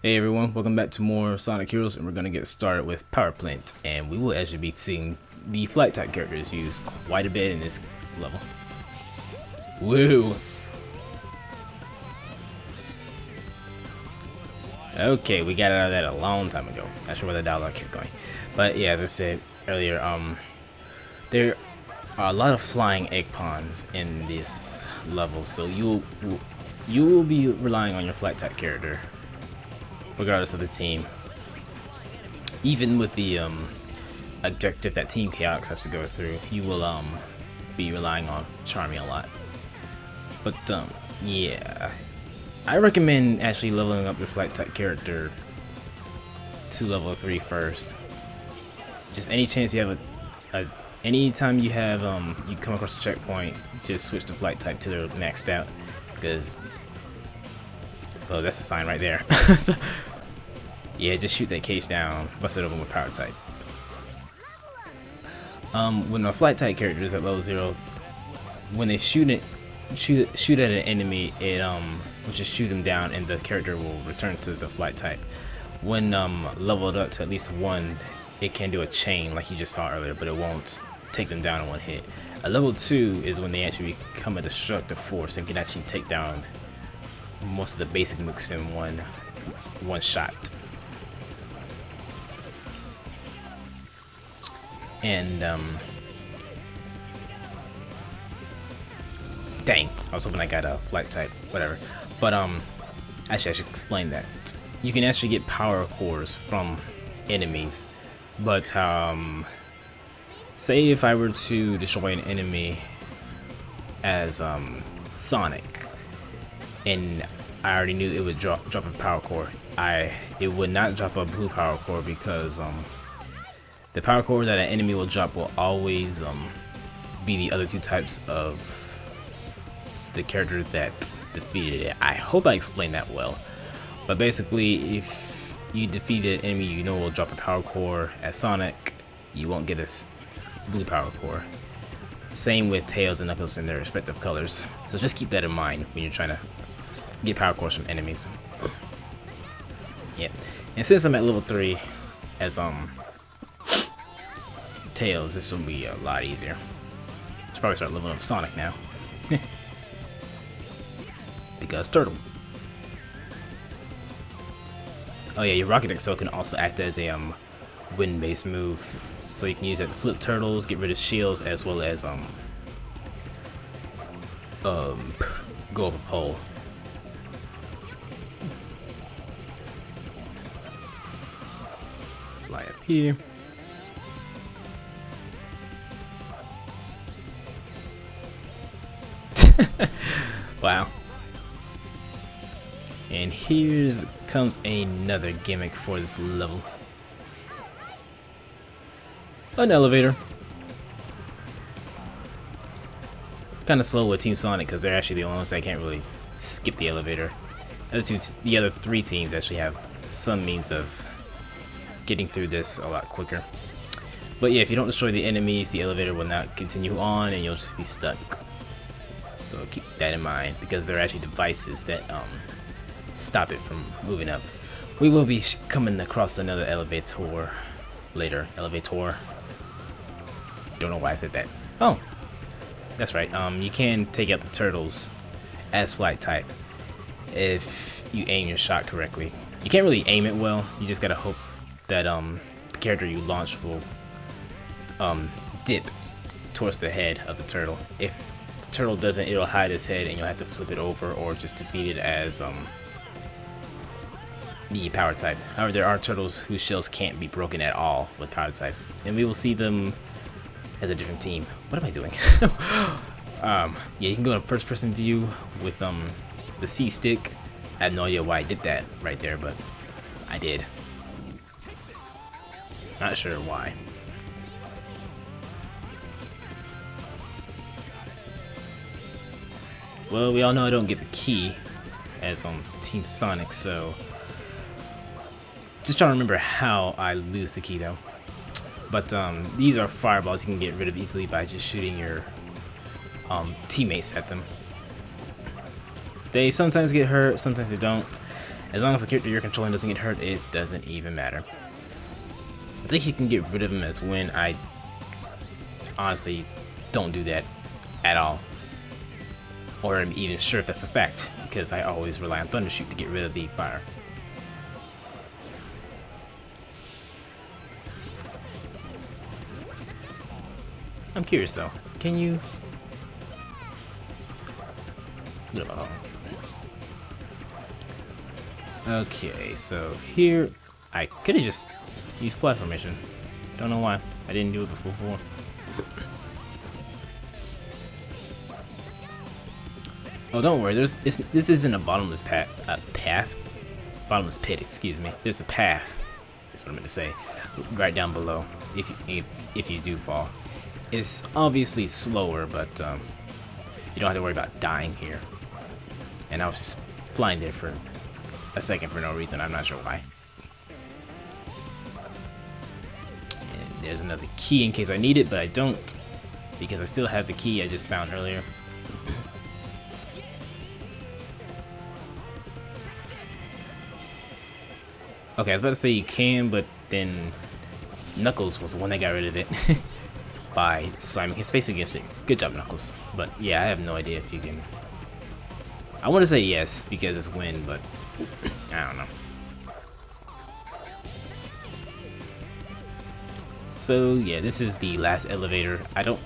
Hey everyone, welcome back to more Sonic Heroes, and we're going to get started with Power Plant, and we will actually be seeing the flight type characters used quite a bit in this level. Woo! Okay, we got out of that a long time ago. Not sure where the dialogue kept going. But yeah, as I said earlier, there are a lot of flying egg pawns in this level, so you will be relying on your flight type character regardless of the team. Even with the objective that Team Chaos has to go through, you will be relying on Charmy a lot. But yeah, I recommend actually leveling up your flight type character to level 3 first. Just any chance you have anytime you have you come across a checkpoint, just switch the flight type to their maxed out, because well, that's a sign right there. So, yeah, just shoot that cage down, bust it open with power type. When a flight type character is at level 0, when they shoot at an enemy, it will just shoot them down, and the character will return to the flight type. When leveled up to at least 1, it can do a chain like you just saw earlier, but it won't take them down in one hit. A level 2 is when they actually become a destructive force and can actually take down most of the basic mooks in one shot. And dang, I was hoping I got a flight type, whatever. But actually I should explain that. You can actually get power cores from enemies, but say if I were to destroy an enemy as Sonic, and I already knew it would drop a power core, it would not drop a blue power core, because the power core that an enemy will drop will always be the other two types of the character that defeated it. I hope I explained that well. But basically, if you defeat an enemy you know will drop a power core as Sonic, you won't get a blue power core. Same with Tails and Knuckles in their respective colors. So just keep that in mind when you're trying to get power cores from enemies. Yeah, and since I'm at level 3 as Tails, this will be a lot easier. Should probably start leveling up Sonic now. Because Turtle. Oh yeah, your Rocket Excel can also act as a wind-based move, so you can use it to flip turtles, get rid of shields, as well as go up a pole. Fly up here. Wow. And here's comes another gimmick for this level. An elevator. Kind of slow with Team Sonic because they're actually the only ones that can't really skip the elevator. The other 3 teams actually have some means of getting through this a lot quicker. But yeah, if you don't destroy the enemies, the elevator will not continue on and you'll just be stuck. So keep that in mind, because there are actually devices that stop it from moving up. We will be coming across another elevator later. Elevator. Don't know why I said that. Oh, that's right. You can take out the turtles as flight type if you aim your shot correctly. You can't really aim it well. You just gotta hope that the character you launch will dip towards the head of the turtle. If the turtle doesn't, it'll hide its head and you'll have to flip it over or just defeat it as the power type. However, there are turtles whose shells can't be broken at all with power type, and we will see them as a different team. What am I doing? Yeah, you can go to first person view with the C stick. I have no idea why I did that right there, but I did. Not sure why. Well, we all know I don't get the key as Team Sonic, so just trying to remember how I lose the key though. But these are fireballs you can get rid of easily by just shooting your teammates at them. They sometimes get hurt, sometimes they don't. As long as the character you're controlling doesn't get hurt, it doesn't even matter. I think you can get rid of him as when I honestly don't do that at all. Or I'm even sure if that's a fact, because I always rely on Thundershoot to get rid of the fire. I'm curious though, can you... No. Okay, so here I could have just used flat formation. Don't know why I didn't do it before. Oh, don't worry. This isn't a bottomless path. Bottomless pit, excuse me. There's a path. That's what I meant to say. Right down below, if you do fall. It's obviously slower, but you don't have to worry about dying here. And I was just flying there for a second for no reason. I'm not sure why. And there's another key in case I need it, but I don't, because I still have the key I just found earlier. Okay, I was about to say you can, but then Knuckles was the one that got rid of it by slamming his face against it. Good job, Knuckles. But yeah, I have no idea if you can. I want to say yes because it's win, but I don't know. So yeah, this is the last elevator. I don't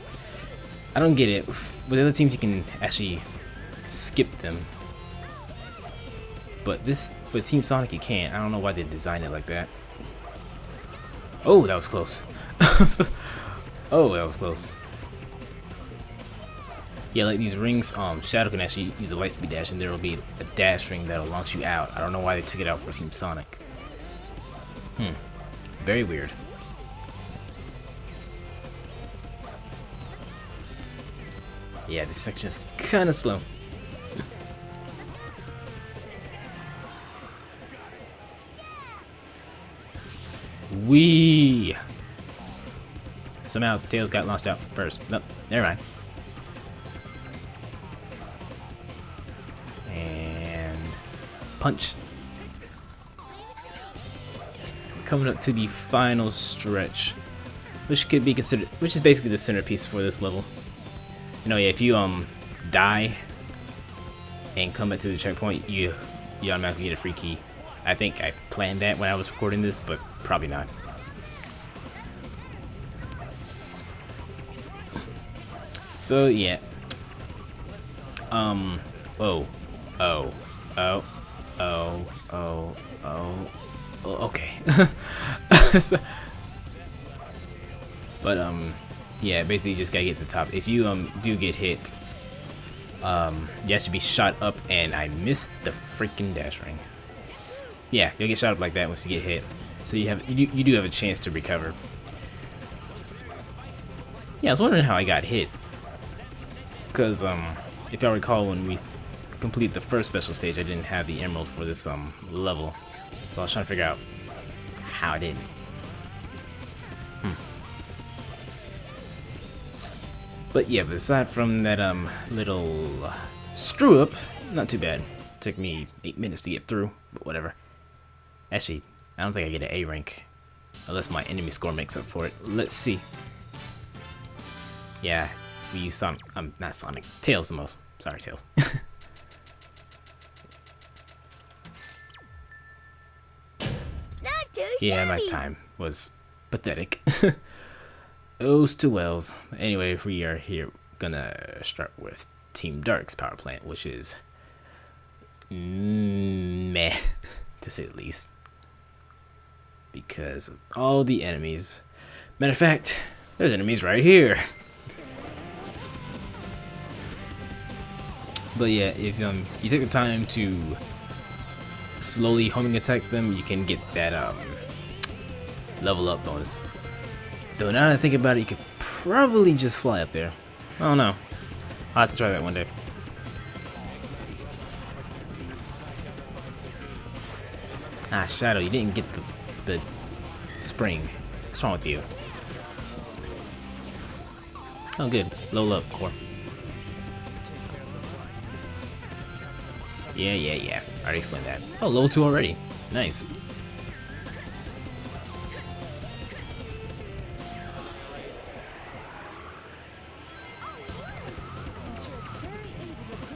get it. With other teams, you can actually skip them. But this, for Team Sonic, you can't. I don't know why they designed it like that. Oh, that was close. Oh, that was close. Yeah, like these rings, Shadow can actually use a lightspeed dash, and there will be a dash ring that'll launch you out. I don't know why they took it out for Team Sonic. Very weird. Yeah, this section is kind of slow. Wee! Somehow Tails got launched out first. Nope, never mind. And punch. Coming up to the final stretch, which could be considered, which is basically the centerpiece for this level. You know, yeah, if you die and come back to the checkpoint, you automatically get a free key. I think I planned that when I was recording this, but probably not. So yeah. Okay. So, but yeah, basically you just gotta get to the top. If you do get hit, you have to be shot up, and I missed the freaking dash ring. Yeah, you'll get shot up like that once you get hit. So you do have a chance to recover. Yeah, I was wondering how I got hit. Because if y'all recall, when we complete the first special stage, I didn't have the emerald for this level. So I was trying to figure out how I didn't. But yeah, but aside from that little screw up, not too bad. It took me 8 minutes to get through, but whatever. Actually, I don't think I get an A rank unless my enemy score makes up for it. Let's see. Yeah, we use Sonic. Not Sonic. Tails the most. Sorry, Tails. Yeah, my time was pathetic. Oh's to wells. Anyway, we are here gonna start with Team Dark's power plant, which is meh, to say the least. Because of all the enemies. Matter of fact, there's enemies right here. But yeah, if you take the time to slowly homing attack them, you can get that level up bonus. Though now that I think about it, you could probably just fly up there. I don't know. I'll have to try that one day. Ah, Shadow, you didn't get the spring. What's wrong with you? Oh, good. Low up, core. Yeah. I already explained that. Oh, level 2 already. Nice.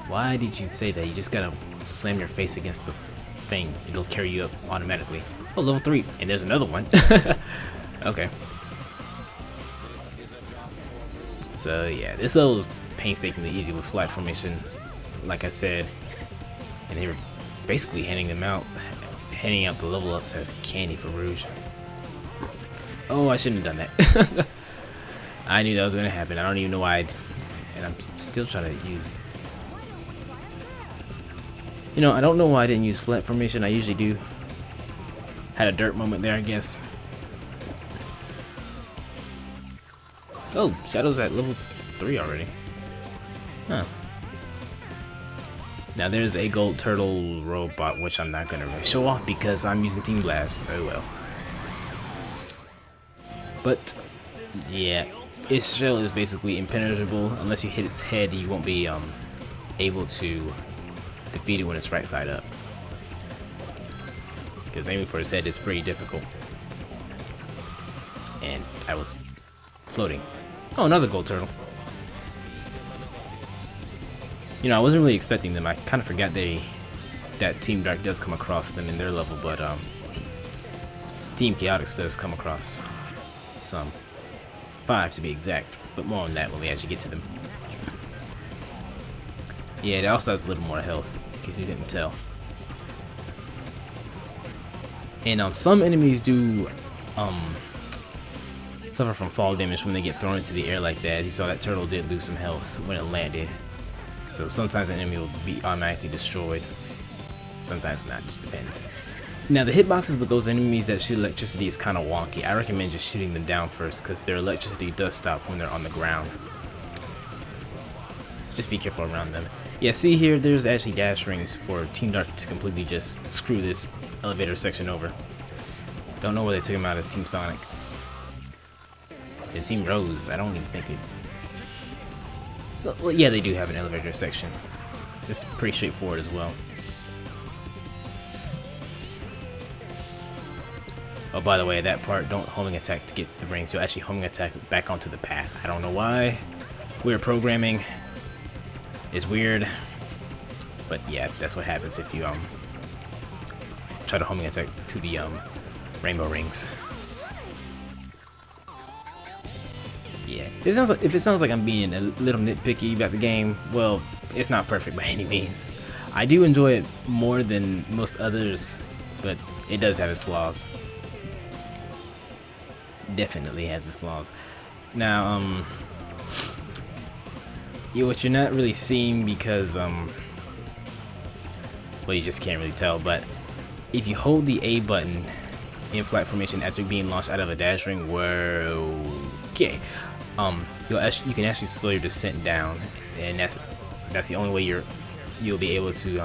Why did you say that? You just gotta slam your face against the thing. It'll carry you up automatically. Oh, level 3. And there's another one. Okay. So yeah, this level is painstakingly easy with flat formation, like I said. And they were basically handing out the level ups as candy for Rouge. Oh, I shouldn't have done that. I knew that was gonna happen. I don't even know why and I'm still trying to use. You know, I don't know why I didn't use flat formation. I usually do. Had a dirt moment there, I guess. Oh, Shadow's at level 3 already. Huh. Now there's a gold turtle robot, which I'm not gonna really show off because I'm using Team Blast. Oh well. But yeah, its shell is basically impenetrable. Unless you hit its head, you won't be able to defeat it when it's right side up. Because aiming for his head is pretty difficult. And I was floating. Oh, another gold turtle. You know, I wasn't really expecting them. I kind of forgot that Team Dark does come across them in their level, but Team Chaotix does come across some. 5 to be exact, but more on that when we actually get to them. Yeah, it also has a little more health, in case you didn't tell. And some enemies do suffer from fall damage when they get thrown into the air like that. As you saw, that turtle did lose some health when it landed. So sometimes an enemy will be automatically destroyed. Sometimes not, just depends. Now the hitboxes with those enemies that shoot electricity is kind of wonky. I recommend just shooting them down first because their electricity does stop when they're on the ground. So just be careful around them. Yeah, see here, there's actually dash rings for Team Dark to completely just screw this elevator section over. Don't know where they took him out as Team Sonic. And Team Rose, I don't even think they... Well, yeah, they do have an elevator section. It's pretty straightforward as well. Oh, by the way, that part, don't homing attack to get the rings. You'll actually homing attack back onto the path. I don't know why. Weird programming. It's weird. But yeah, that's what happens if you try to homing attack to the rainbow rings. Yeah, if it sounds like I'm being a little nitpicky about the game, well, it's not perfect by any means. I do enjoy it more than most others, but it does have its flaws. Definitely has its flaws. Now, what you're not really seeing because, well, you just can't really tell, but if you hold the A button in flat formation after being launched out of a dash ring, whoa, okay. You can actually slow your descent down, and that's the only way you'll be able to.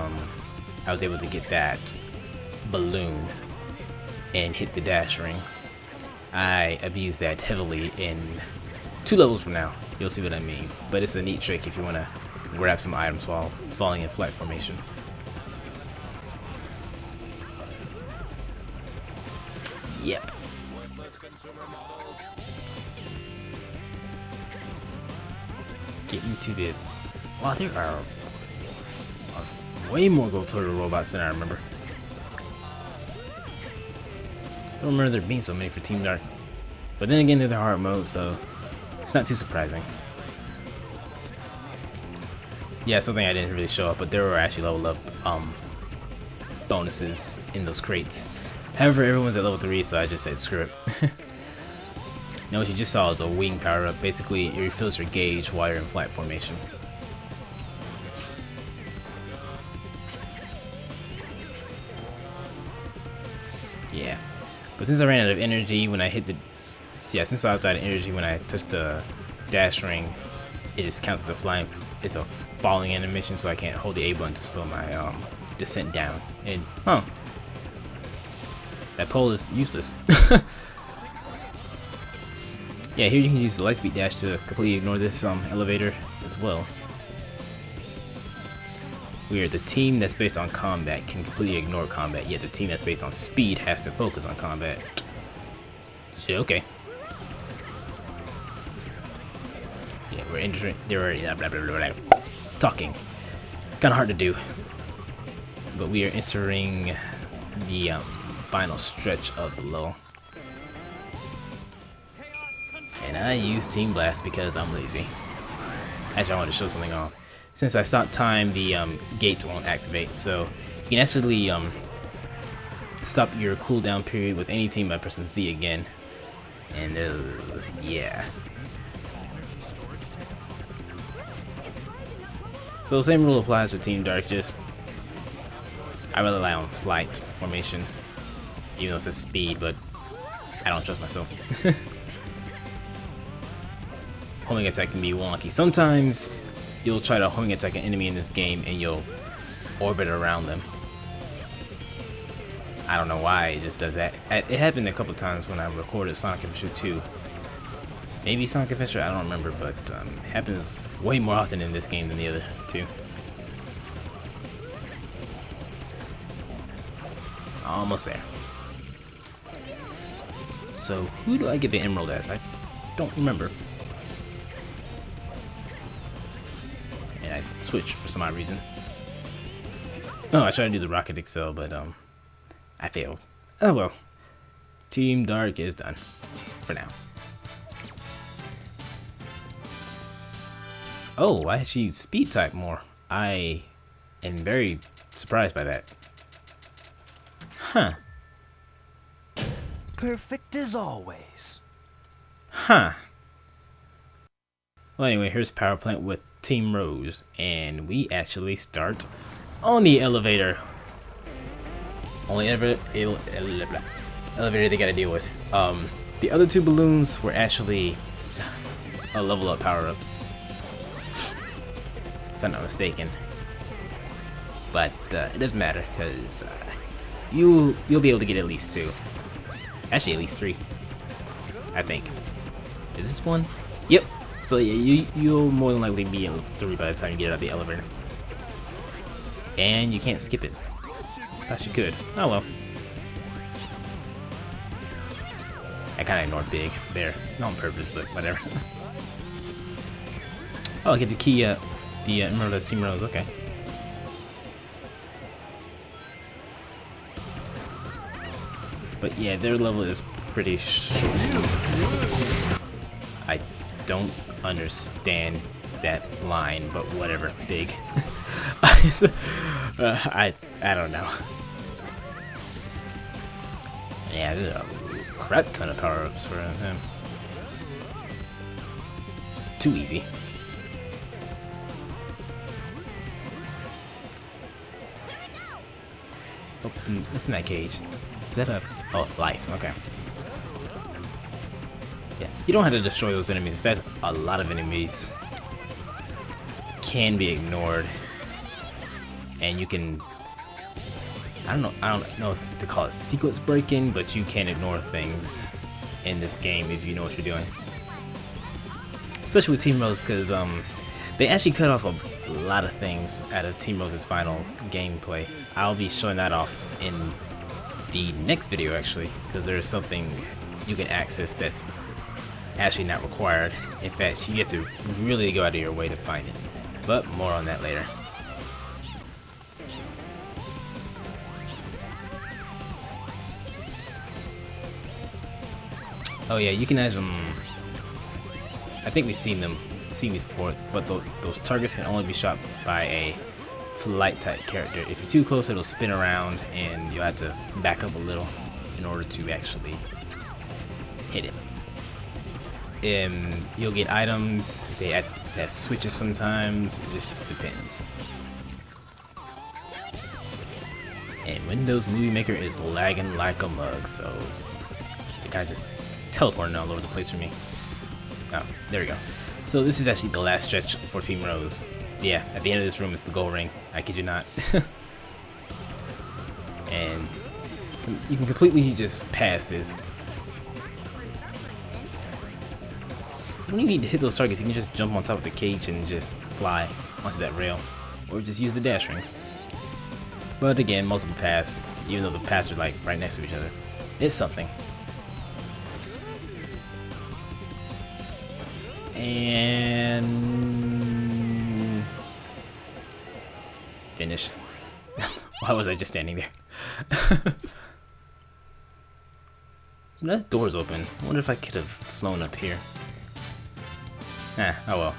I was able to get that balloon and hit the dash ring. I abuse that heavily in 2 levels from now. You'll see what I mean. But it's a neat trick if you want to grab some items while falling in flat formation. Yep. Getting to the... Wow, there are way more Gold Turtle robots than I remember. I don't remember there being so many for Team Dark. But then again, they're the hard mode, so it's not too surprising. Yeah, something I didn't really show up, but there were actually level up bonuses in those crates. However, everyone's at level 3, so I just said screw it. Now what you just saw is a wing power up. Basically, it refills your gauge while you're in flat formation. Yeah, but since I ran out of energy when I hit the... Yeah, since I was out of energy when I touched the dash ring, it just counts as a flying... It's a falling animation, so I can't hold the A button to slow my descent down. And, huh. That pole is useless. Yeah, here you can use the Lightspeed Dash to completely ignore this elevator as well. where the team that's based on combat can completely ignore combat, yet the team that's based on speed has to focus on combat. So, okay. Yeah, we're entering. They're already blah, blah, blah, blah, blah, talking. Kind of hard to do, but we are entering the final stretch of the level. And I use Team Blast because I'm lazy. Actually, I wanted to show something off. Since I stopped time, the gates won't activate, so you can actually stop your cooldown period with any team by pressing Z again. And yeah. So the same rule applies for Team Dark, just I rely on flight formation, even though it says speed, but I don't trust myself. Homing attack can be wonky. Sometimes you'll try to homing attack an enemy in this game and you'll orbit around them. I don't know why it just does that. It happened a couple times when I recorded Sonic Adventure 2. Maybe Sonic Adventure, I don't remember, but it happens way more often in this game than the other two. Almost there. So who do I get the emerald as? I don't remember. And I switched for some odd reason. Oh, I tried to do the Rocket Excel, but I failed. Oh well. Team Dark is done. For now. Oh, why did she speed type more? I am very surprised by that. Huh. Perfect as always. Huh. Well, anyway, here's Power Plant with Team Rose, and we actually start on the elevator. Only elevator they gotta deal with. The other two balloons were actually level up power-ups, if I'm not mistaken. But it doesn't matter, because you'll be able to get at least 2. Actually, at least 3. I think. Is this one? Yep. So yeah, you'll more than likely be in 3 by the time you get out of the elevator. And you can't skip it. Thought you could. Oh well. I kind of ignored Big there. Not on purpose, but whatever. Oh, I get the key, remember that's Team Rose, okay. But yeah, their level is pretty short. I don't understand that line, but whatever, Big. I don't know. Yeah, there's a crap ton of power-ups for him. Too easy. Oh, what's in that cage? Is that a... oh, life, okay. Yeah, you don't have to destroy those enemies. In fact, a lot of enemies can be ignored. And you can... I don't know if to call it sequence breaking, but you can ignore things in this game if you know what you're doing. Especially with Team Rose, because they actually cut off a lot of things out of Team Rose's final gameplay. I'll be showing that off in the next video, actually, because there's something you can access that's actually not required. In fact, you have to really go out of your way to find it. But more on that later. Oh yeah, you can add them. I think we've seen these before, but those targets can only be shot by a flight type character. If you're too close, it'll spin around, and you'll have to back up a little in order to actually hit it. You'll get items. They have switches sometimes. It just depends. And Windows Movie Maker is lagging like a mug, so it kind of just teleporting all over the place for me. Oh, there we go. So this is actually the last stretch for Team Rose. Yeah, at the end of this room is the gold ring. I kid you not. And you can completely just pass this. You don't even need to hit those targets. You can just jump on top of the cage and just fly onto that rail. or just use the dash rings. But again, multiple paths, even though the paths are like right next to each other, it's something. And finish. Why was I just standing there? That door's open. I wonder if I could have flown up here. Oh well.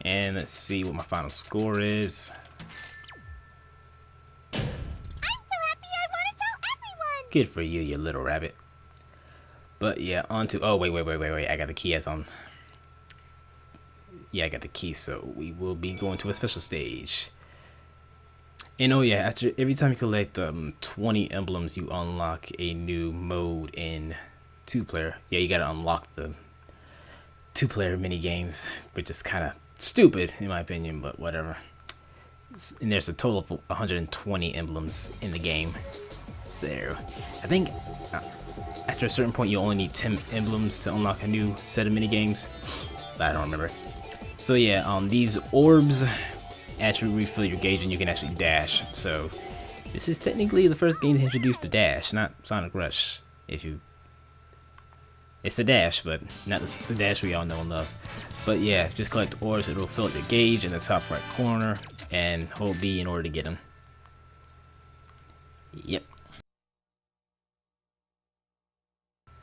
And let's see what my final score is. I'm so happy I want to tell everyone! Good for you, you little rabbit. But yeah, on to... Oh, wait. I got the key as on... Yeah, I got the key, so we will be going to a special stage. And oh yeah, after every time you collect 20 emblems, you unlock a new mode in 2-player. Yeah, you gotta unlock the 2-player mini games, which is kind of stupid in my opinion, but whatever. And there's a total of 120 emblems in the game. So I think after a certain point you only need 10 emblems to unlock a new set of mini games, but I don't remember. So yeah, these orbs actually refill your gauge and you can actually dash. So this is technically the first game to introduce the dash, not Sonic Rush. It's a dash, but not the dash we all know and love. But yeah, just collect orbs, it'll fill up your gauge in the top right corner, and hold B in order to get them. Yep.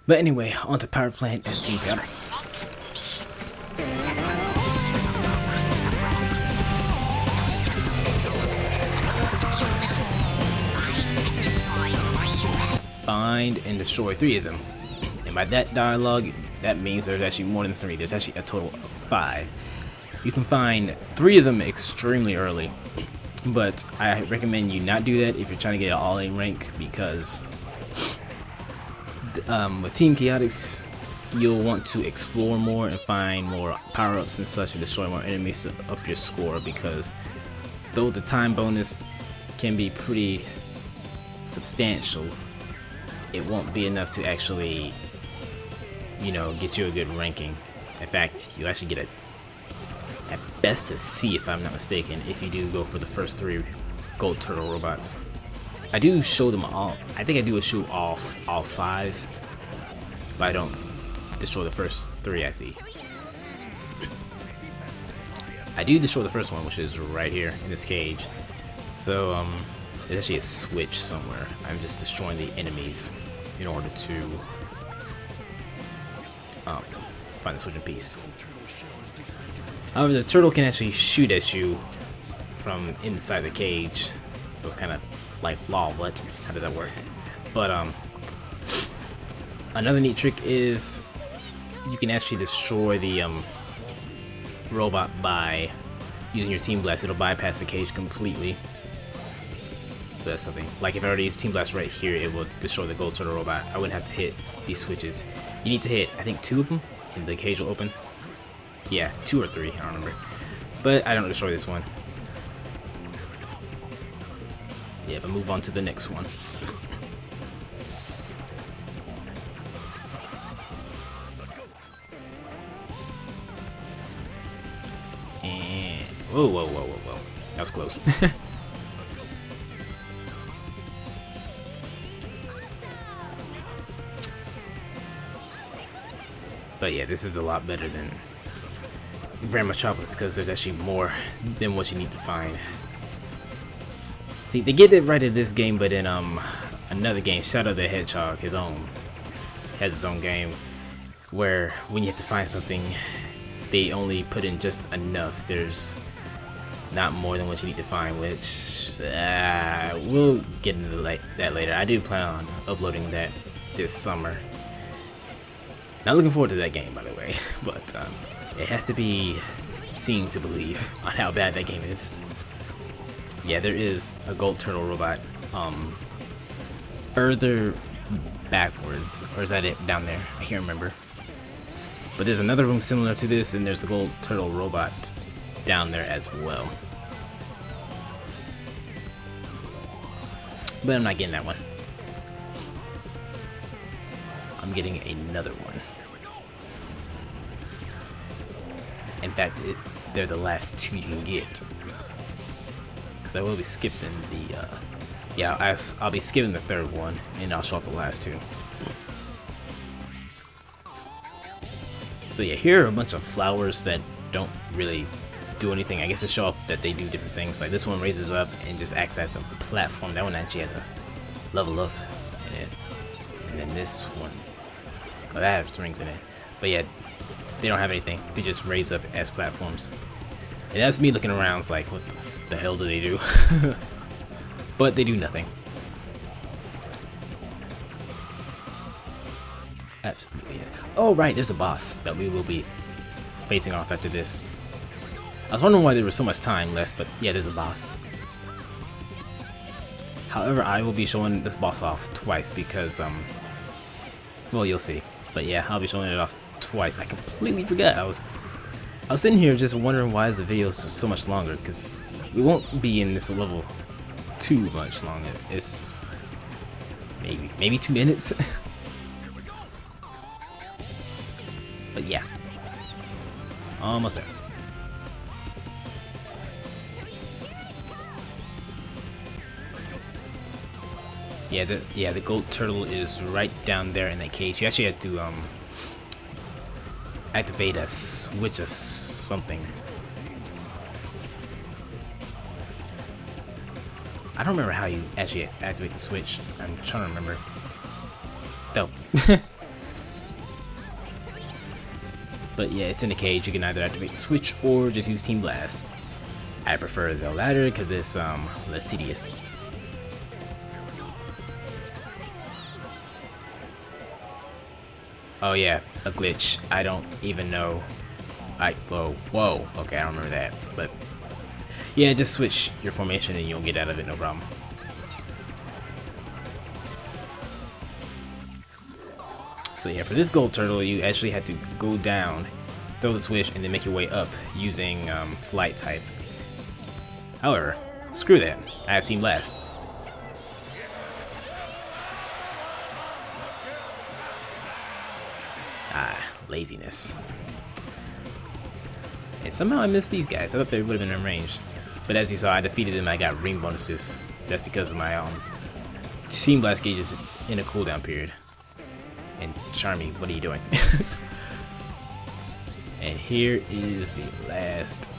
But anyway, on to Power Plant as Team Chaotix. Find and destroy 3 of them. And by that dialogue, that means there's actually more than 3. There's actually a total of 5. You can find 3 of them extremely early, but I recommend you not do that if you're trying to get an all-A rank, because with Team Chaotix, you'll want to explore more and find more power-ups and such and destroy more enemies to up your score, because though the time bonus can be pretty substantial, it won't be enough to actually, you know, get you a good ranking. In fact, you actually get at best a C if I'm not mistaken, if you do go for the first 3 gold turtle robots. I do show them all. I think I do show off all 5, but I don't destroy the first 3 I see. I do destroy the first one, which is right here in this cage. So there's actually a switch somewhere. I'm just destroying the enemies in order to find the switching piece. However, the turtle can actually shoot at you from inside the cage, so it's kind of like, law, what? How does that work? But another neat trick is you can actually destroy the robot by using your Team Blast. It'll bypass the cage completely. So that's something. Like if I already use Team Blast right here, it will destroy the gold turtle robot. I wouldn't have to hit these switches. You need to hit, I think, 2 of them, and the cage will open. Yeah, 2 or 3, I don't remember. But I don't destroy this one. Yeah, but move on to the next one. And whoa. That was close. But yeah, this is a lot better than Grand Metropolis, because there's actually more than what you need to find. See, they get it right in this game, but in another game, Shadow the Hedgehog, has his own game, where when you have to find something, they only put in just enough. There's not more than what you need to find, which we'll get into that later. I do plan on uploading that this summer. Not looking forward to that game, by the way, but it has to be seen to believe on how bad that game is. Yeah, there is a gold turtle robot further backwards, or is that it down there? I can't remember. But there's another room similar to this, and there's a gold turtle robot down there as well. But I'm not getting that one. I'm getting another one. In fact, they're the last two you can get. Because I will be skipping the, yeah, I'll be skipping the third one, and I'll show off the last two. So yeah, here are a bunch of flowers that don't really do anything. I guess to show off that they do different things. Like this one raises up and just acts as a platform. That one actually has a level up in it. And then this one, oh, that has rings in it. But yeah, they don't have anything. They just raise up as platforms. And that's me looking around. It's like, what the hell do they do? But they do nothing. Absolutely. Yeah. Oh right, there's a boss that we will be facing off after this. I was wondering why there was so much time left, but yeah, there's a boss. However, I will be showing this boss off twice because, well, you'll see. But yeah, I'll be showing it off twice. I completely forgot. I was sitting here just wondering why is the video so much longer, because we won't be in this level too much longer. It's maybe 2 minutes. But yeah, almost there. Yeah, the gold turtle is right down there in that cage. You actually have to activate a switch of something. I don't remember how you actually activate the switch. I'm trying to remember. Dope. But yeah, it's in the cage. You can either activate the switch or just use Team Blast. I prefer the latter because it's less tedious. Oh yeah, a glitch. I don't even know. Whoa. Okay, I don't remember that. But yeah, just switch your formation and you'll get out of it, no problem. So yeah, for this gold turtle, you actually had to go down, throw the switch, and then make your way up using flight type. However, screw that. I have Team Blast. Ah, laziness. And somehow I missed these guys. I thought they would have been in range. But as you saw, I defeated them. I got ring bonuses. That's because of my Team Blast gauge is in a cooldown period. And Charmy, what are you doing? And here is the last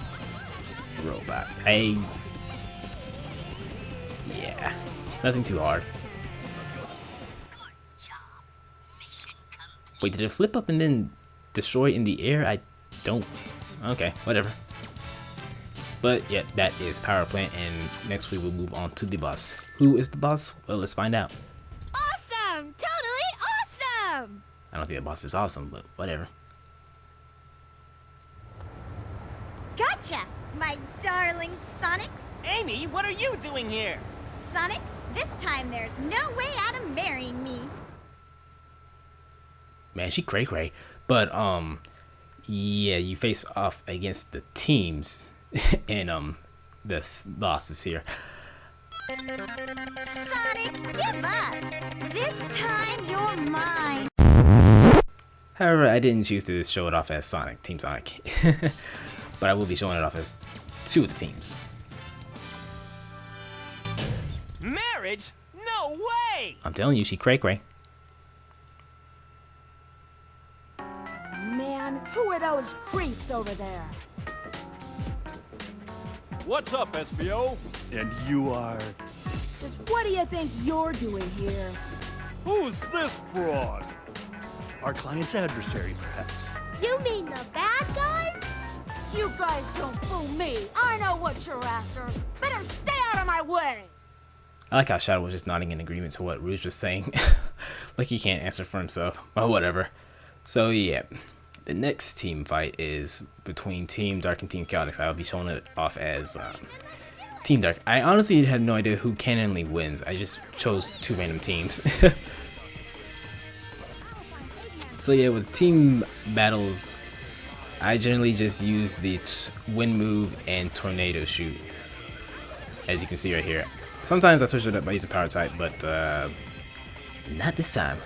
robot. Yeah, nothing too hard. Wait, did it flip up and then destroy in the air? I don't. Okay, whatever. But yeah, that is Power Plant, and next we will move on to the boss. Who is the boss? Well, let's find out. Awesome! Totally awesome! I don't think the boss is awesome, but whatever. Gotcha, my darling Sonic. Amy, what are you doing here? Sonic, this time there's no way out of marrying me. Man, she cray-cray. But, yeah, you face off against the teams, and, the boss is here. Sonic, give up. This time you're mine. However, I didn't choose to show it off as Sonic, Team Sonic. But I will be showing it off as two of the teams. Marriage? No way! I'm telling you, she cray-cray. Man, who are those creeps over there? What's up, SBO? And you are... Just what do you think you're doing here? Who's this broad? our client's adversary, perhaps. You mean the bad guys? You guys don't fool me. I know what you're after. Better stay out of my way. I like how Shadow was just nodding in agreement to what Rouge was saying. Like he can't answer for himself. Well, whatever. So yeah, the next team fight is between Team Dark and Team Chaotix. I'll be showing it off as Team Dark. I honestly have no idea who canonly wins. I just chose two random teams. So yeah, with team battles, I generally just use the wind move and tornado shoot, as you can see right here. Sometimes I switch it up by using power type, but not this time.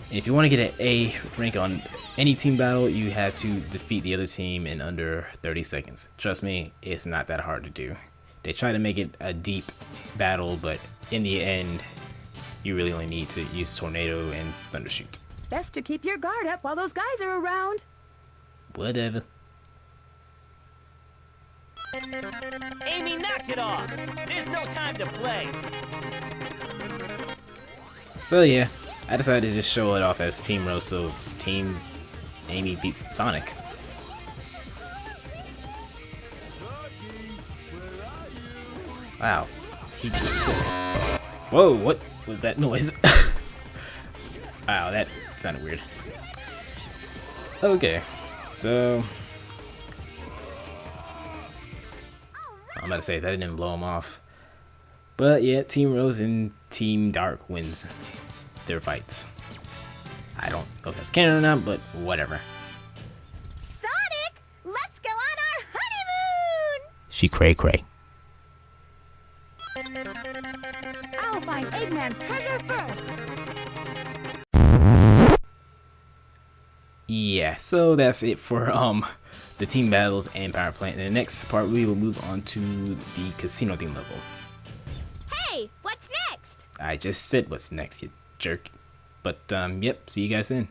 And if you want to get an A rank on any team battle, you have to defeat the other team in under 30 seconds. Trust me, it's not that hard to do. They try to make it a deep battle, but in the end, you really only need to use Tornado and Thundershoot. Best to keep your guard up while those guys are around. Whatever. Amy, knock it off! There's no time to play! So yeah, I decided to just show it off as Team Rose, so Team Amy beats Sonic. Wow. Whoa, what was that noise? Wow, that sounded weird. Okay, so I'm about to say that didn't blow him off. But yeah, Team Rose and Team Dark wins their fights. I don't know if that's canon or not, but whatever. Sonic, let's go on our honeymoon! She cray cray. I'll find Eggman's treasure first. Yeah, so that's it for the team battles and power plant. In the next part, we will move on to the casino theme level. Hey, what's next? I just said what's next, you jerk. But yep, see you guys then.